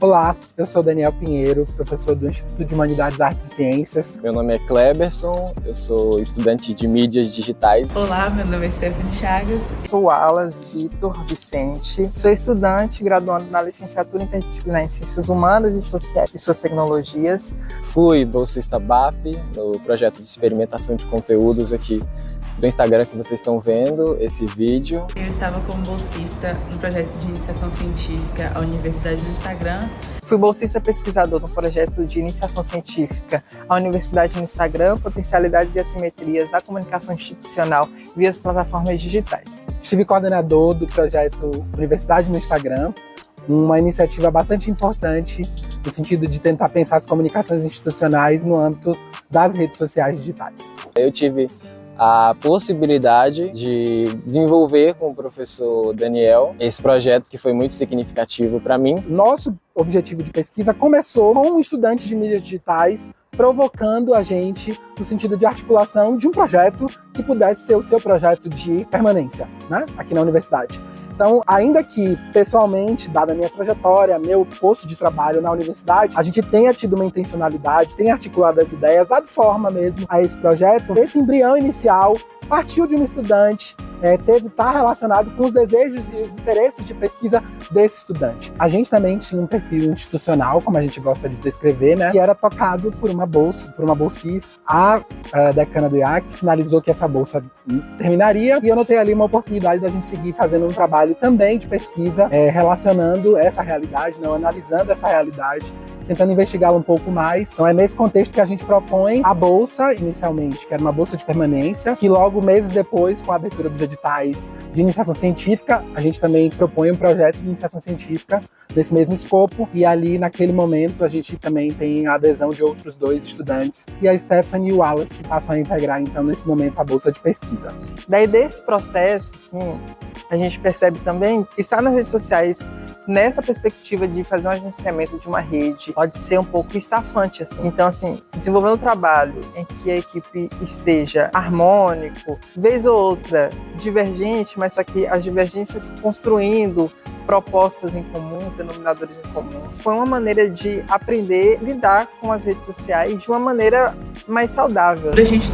Olá, eu sou Daniel Pinheiro, professor do Instituto de Humanidades, Artes e Ciências. Meu nome é Kleberson, eu sou estudante de mídias digitais. Olá, meu nome é Stephanie Chagas. Sou Wallace Vitor Vicente, sou estudante graduando na licenciatura interdisciplinar em Ciências Humanas e Sociais e Suas Tecnologias. Fui bolsista BAP no projeto de experimentação de conteúdos aqui do Instagram que vocês estão vendo esse vídeo. Eu estava como bolsista no projeto de iniciação científica à Universidade do Instagram. Fui bolsista pesquisador no projeto de iniciação científica à Universidade no Instagram, Potencialidades e Assimetrias da Comunicação Institucional via as plataformas digitais. Estive coordenador do projeto Universidade no Instagram, uma iniciativa bastante importante no sentido de tentar pensar as comunicações institucionais no âmbito das redes sociais digitais. Eu tive a possibilidade de desenvolver com o professor Daniel esse projeto que foi muito significativo para mim. Nosso objetivo de pesquisa começou com um estudante de mídias digitais provocando a gente no sentido de articulação de um projeto que pudesse ser o seu projeto de permanência, né, aqui na universidade. Então, ainda que pessoalmente, dada a minha trajetória, meu posto de trabalho na universidade, a gente tenha tido uma intencionalidade, tenha articulado as ideias, dado forma mesmo a esse projeto, esse embrião inicial partiu de um estudante, teve estar relacionado com os desejos e os interesses de pesquisa desse estudante. A gente também tinha um perfil institucional, como a gente gosta de descrever, né, que era tocado por uma bolsista. A decana do IAC sinalizou que essa bolsa terminaria e eu notei ali uma oportunidade da gente seguir fazendo um trabalho também de pesquisa, relacionando essa realidade, não, analisando essa realidade, tentando investigá-la um pouco mais. Então é nesse contexto que a gente propõe a bolsa, inicialmente, que era uma bolsa de permanência, que logo meses depois, com a abertura dos editais de iniciação científica, a gente também propõe um projeto de iniciação científica nesse mesmo escopo, e ali naquele momento a gente também tem a adesão de outros 2 estudantes, e a Stephanie e o Wallace, que passam a integrar então nesse momento a bolsa de pesquisa. Daí desse processo, assim, a gente percebe também que estar nas redes sociais nessa perspectiva de fazer um agenciamento de uma rede pode ser um pouco estafante, assim. Então, assim, desenvolver um trabalho em que a equipe esteja harmônico, vez ou outra divergente, mas só que as divergências construindo propostas em comuns, denominadores em comuns, foi uma maneira de aprender a lidar com as redes sociais de uma maneira mais saudável. A gente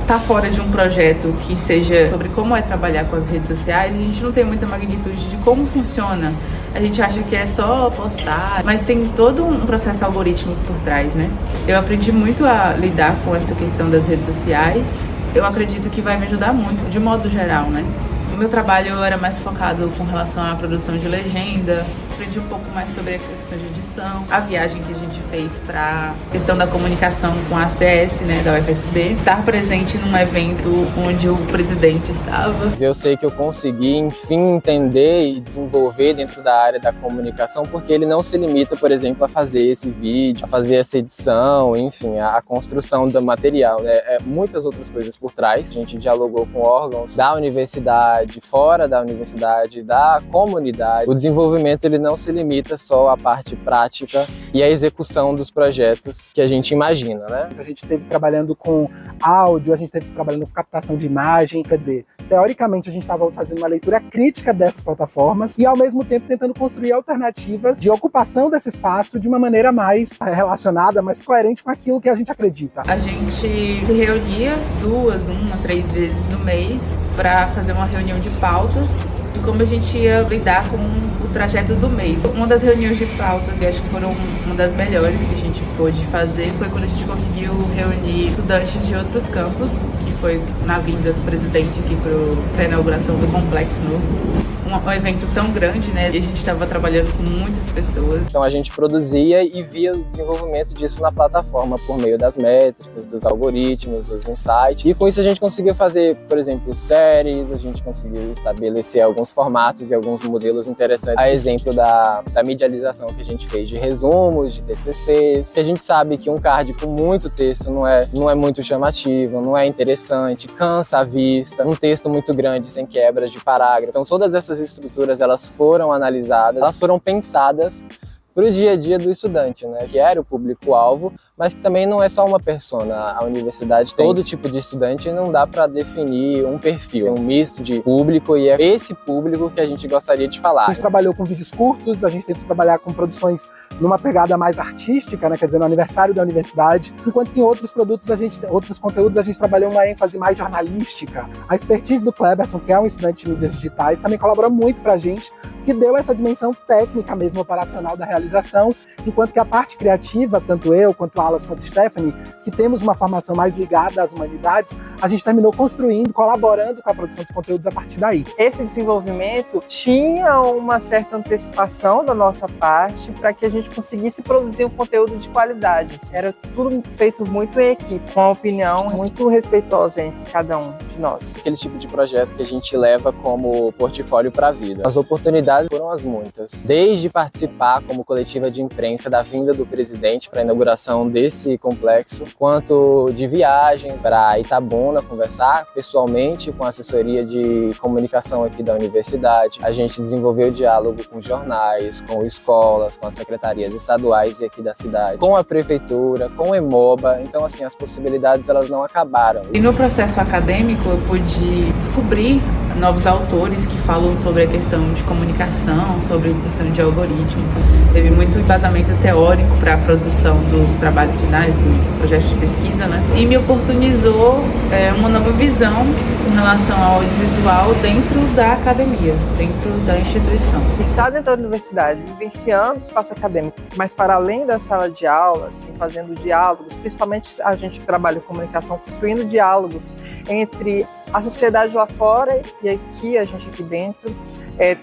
tá fora de um projeto que seja sobre como é trabalhar com as redes sociais, a gente não tem muita magnitude de como funciona. A gente acha que é só postar, mas tem todo um processo algorítmico por trás, né? Eu aprendi muito a lidar com essa questão das redes sociais. Eu acredito que vai me ajudar muito, de modo geral, né? O meu trabalho era mais focado com relação à produção de legenda. Aprendi um pouco mais sobre a questão de edição, a viagem que a gente fez para a questão da comunicação com a ACS, né, da UFSB, estar presente num evento onde o presidente estava. Eu sei que eu consegui, enfim, entender e desenvolver dentro da área da comunicação, porque ele não se limita, por exemplo, a fazer esse vídeo, a fazer essa edição, enfim, a construção do material, né? Muitas outras coisas por trás. A gente dialogou com órgãos da universidade, fora da universidade, da comunidade. O desenvolvimento, ele não se limita só à parte prática e à execução dos projetos que a gente imagina, né? A gente esteve trabalhando com áudio, a gente esteve trabalhando com captação de imagem, quer dizer, teoricamente a gente estava fazendo uma leitura crítica dessas plataformas e ao mesmo tempo tentando construir alternativas de ocupação desse espaço de uma maneira mais relacionada, mais coerente com aquilo que a gente acredita. A gente se reunia 2, 3 vezes no mês para fazer uma reunião de pautas de como a gente ia lidar com o trajeto do mês. Uma das reuniões de pautas, e acho que foram uma das melhores que a gente pôde fazer, foi quando a gente conseguiu reunir estudantes de outros campos, que foi na vinda do presidente aqui para a inauguração do Complexo Novo. Um evento tão grande, né? E a gente estava trabalhando com muitas pessoas. Então a gente produzia e via o desenvolvimento disso na plataforma por meio das métricas, dos algoritmos, dos insights. E com isso a gente conseguiu fazer, por exemplo, séries, a gente conseguiu estabelecer alguns formatos e alguns modelos interessantes. A exemplo da medialização que a gente fez de resumos, de TCCs, que a gente sabe que um card com muito texto não é muito chamativo, não é interessante, cansa a vista, um texto muito grande sem quebras de parágrafo. Então todas essas estruturas, elas foram analisadas, elas foram pensadas para o dia a dia do estudante, né? Que era o público-alvo, mas que também não é só uma persona. A universidade tem todo tipo de estudante e não dá para definir um perfil. É um misto de público e é esse público que a gente gostaria de falar. A gente trabalhou com vídeos curtos, a gente tenta trabalhar com produções numa pegada mais artística, né? Quer dizer, no aniversário da universidade, enquanto que em outros produtos, outros conteúdos, a gente trabalhou uma ênfase mais jornalística. A expertise do Kleberson, que é um estudante de mídias digitais, também colaborou muito pra gente, que deu essa dimensão técnica mesmo, operacional da realização, enquanto que a parte criativa, tanto eu, quanto Alas, quanto Stephanie, que temos uma formação mais ligada às humanidades, a gente terminou construindo, colaborando com a produção dos conteúdos a partir daí. Esse desenvolvimento tinha uma certa antecipação da nossa parte para que a gente conseguisse produzir um conteúdo de qualidade. Era tudo feito muito em equipe, com uma opinião muito respeitosa entre cada um de nós. Aquele tipo de projeto que a gente leva como portfólio para a vida. As oportunidades foram as muitas. Desde participar como coletiva de imprensa da vinda do presidente para a inauguração desse complexo, quanto de viagens para Itabuna, conversar pessoalmente com a assessoria de comunicação aqui da universidade. A gente desenvolveu diálogo com jornais, com escolas, com as secretarias estaduais e aqui da cidade, com a prefeitura, com o EMOBA. Então, assim, as possibilidades elas não acabaram. E no processo acadêmico eu pude descobrir novos autores que falam sobre a questão de comunicação, sobre a questão de algoritmo. Teve muito embasamento teórico para a produção dos trabalhos finais, dos projetos de pesquisa, né? E me oportunizou uma nova visão em relação ao audiovisual dentro da academia, dentro da instituição. Estar dentro da universidade, vivenciando o espaço acadêmico, mas para além da sala de aula, assim, fazendo diálogos, principalmente a gente que trabalha em comunicação, construindo diálogos entre a sociedade lá fora e aqui, a gente aqui dentro,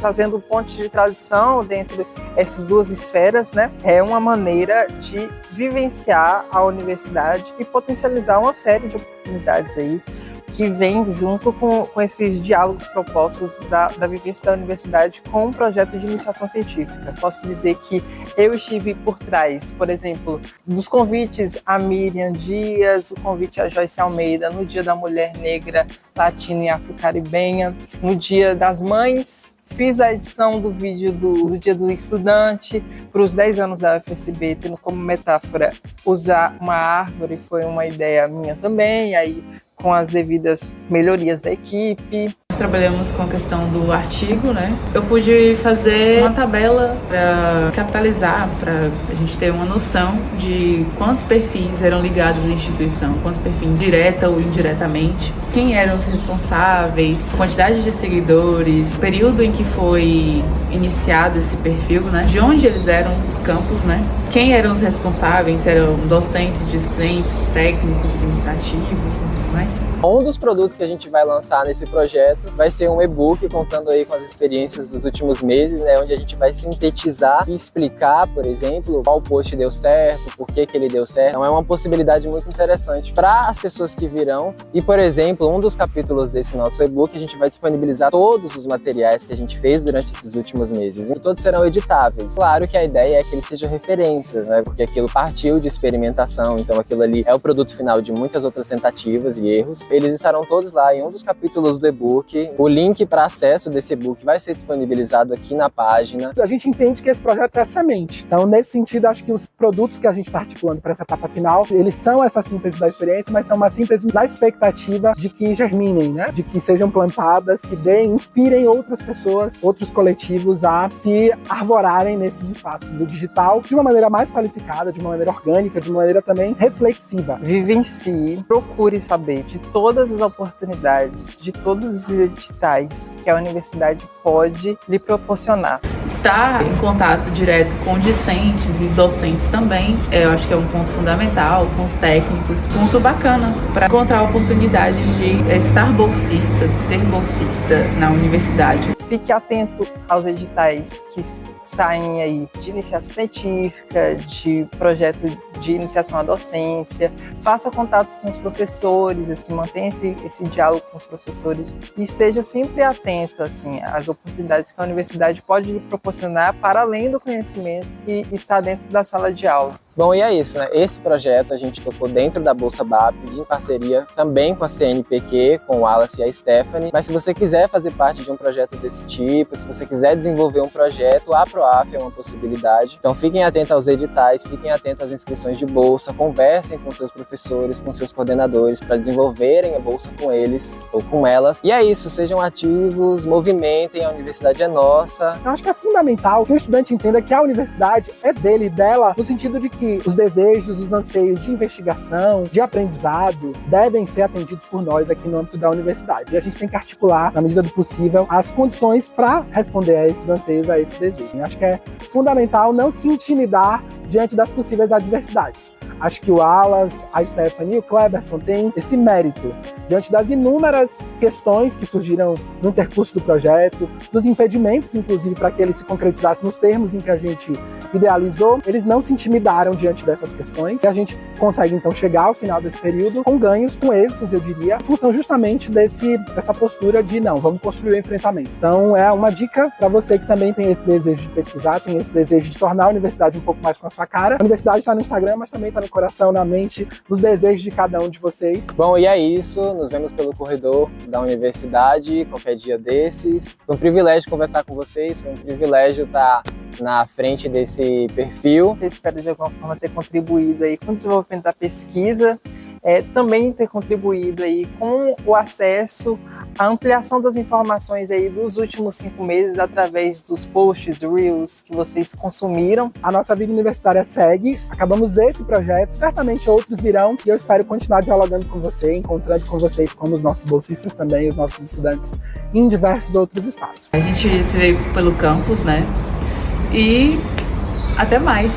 trazendo pontos de tradição dentro dessas duas esferas, né? É uma maneira de vivenciar a universidade e potencializar uma série de oportunidades aí que vem junto com esses diálogos propostos da vivência da universidade com um projeto de iniciação científica. Posso dizer que eu estive por trás, por exemplo, dos convites a Miriam Dias, o convite a Joyce Almeida no Dia da Mulher Negra, Latina e Afro-Caribenha, no Dia das Mães. Fiz a edição do vídeo do Dia do Estudante para os 10 anos da UFSB, tendo como metáfora usar uma árvore, foi uma ideia minha também, aí com as devidas melhorias da equipe. Nós trabalhamos com a questão do artigo, né? Eu pude fazer uma tabela para capitalizar, para a gente ter uma noção de quantos perfis eram ligados à instituição, quantos perfis direta ou indiretamente, quem eram os responsáveis, quantidade de seguidores, período em que foi iniciado esse perfil, né? De onde eles eram os campos, né? Quem eram os responsáveis, eram docentes, discentes, técnicos, administrativos e tudo mais. Um dos produtos que a gente vai lançar nesse projeto vai ser um e-book contando aí com as experiências dos últimos meses, né, onde a gente vai sintetizar e explicar, por exemplo, qual post deu certo, por que ele deu certo. Então é uma possibilidade muito interessante para as pessoas que virão. E, por exemplo, um dos capítulos desse nosso e-book, a gente vai disponibilizar todos os materiais que a gente fez durante esses últimos meses. E todos serão editáveis. Claro que a ideia é que eles sejam referências, né, porque aquilo partiu de experimentação, então aquilo ali é o produto final de muitas outras tentativas e erros. Eles estarão todos lá em um dos capítulos do e-book. O link para acesso desse e-book vai ser disponibilizado aqui na página. A gente entende que esse projeto é semente. Então, nesse sentido, acho que os produtos que a gente está articulando para essa etapa final, eles são essa síntese da experiência, mas são uma síntese da expectativa de que germinem, né? De que sejam plantadas, que inspirem outras pessoas, outros coletivos a se arvorarem nesses espaços do digital de uma maneira mais qualificada, de uma maneira orgânica, de uma maneira também reflexiva. Vivencie, procure saber de todas as oportunidades, de todos os editais que a universidade pode lhe proporcionar. Estar em contato direto com discentes e docentes também, eu acho que é um ponto fundamental, com os técnicos, ponto bacana para encontrar a oportunidade de estar bolsista, de ser bolsista na universidade. Fique atento aos editais que saem aí de iniciação científica, de projeto de iniciação à docência, faça contatos com os professores, assim, mantenha esse diálogo com os professores e esteja sempre atento assim, às oportunidades que a universidade pode lhe proporcionar para além do conhecimento que está dentro da sala de aula. Bom, e é isso, né? Esse projeto a gente tocou dentro da Bolsa BAP, em parceria também com a CNPq, com o Wallace e a Stephanie. Mas se você quiser fazer parte de um projeto desse tipo, se você quiser desenvolver um projeto, a ProAF é uma possibilidade. Então fiquem atentos aos editais, fiquem atentos às inscrições de bolsa, conversem com seus professores, com seus coordenadores para desenvolverem a bolsa com eles ou com elas. E é isso, sejam ativos, movimentem, a universidade é nossa. Eu acho que é fundamental que o estudante entenda que a universidade é dele e dela, no sentido de que os desejos, os anseios de investigação, de aprendizado, devem ser atendidos por nós aqui no âmbito da universidade. E a gente tem que articular, na medida do possível, as condições para responder a esses anseios, a esses desejos. Eu acho que é fundamental não se intimidar diante das possíveis adversidades. Acho que o Alas, a Stephanie e o Kleberson têm esse mérito. Diante das inúmeras questões que surgiram no percurso do projeto, dos impedimentos, inclusive, para que ele se concretizasse nos termos em que a gente idealizou, eles não se intimidaram diante dessas questões. E a gente consegue, então, chegar ao final desse período com ganhos, com êxitos, eu diria, em função justamente dessa postura de, não, vamos construir o enfrentamento. Então, é uma dica para você que também tem esse desejo de pesquisar, tem esse desejo de tornar a universidade um pouco mais com a sua cara. A universidade está no Instagram, mas também está no coração, na mente, nos desejos de cada um de vocês. Bom, e é isso. Nos vemos pelo corredor da universidade, qualquer dia desses. Foi um privilégio conversar com vocês, foi um privilégio estar na frente desse perfil. Eu espero, de alguma forma, ter contribuído aí com o desenvolvimento da pesquisa, também ter contribuído aí com o acesso, a ampliação das informações aí dos últimos 5 meses através dos posts, reels que vocês consumiram. A nossa vida universitária segue, acabamos esse projeto, certamente outros virão e eu espero continuar dialogando com você, encontrando com vocês como os nossos bolsistas também, os nossos estudantes em diversos outros espaços. A gente se vê pelo campus, né? E até mais!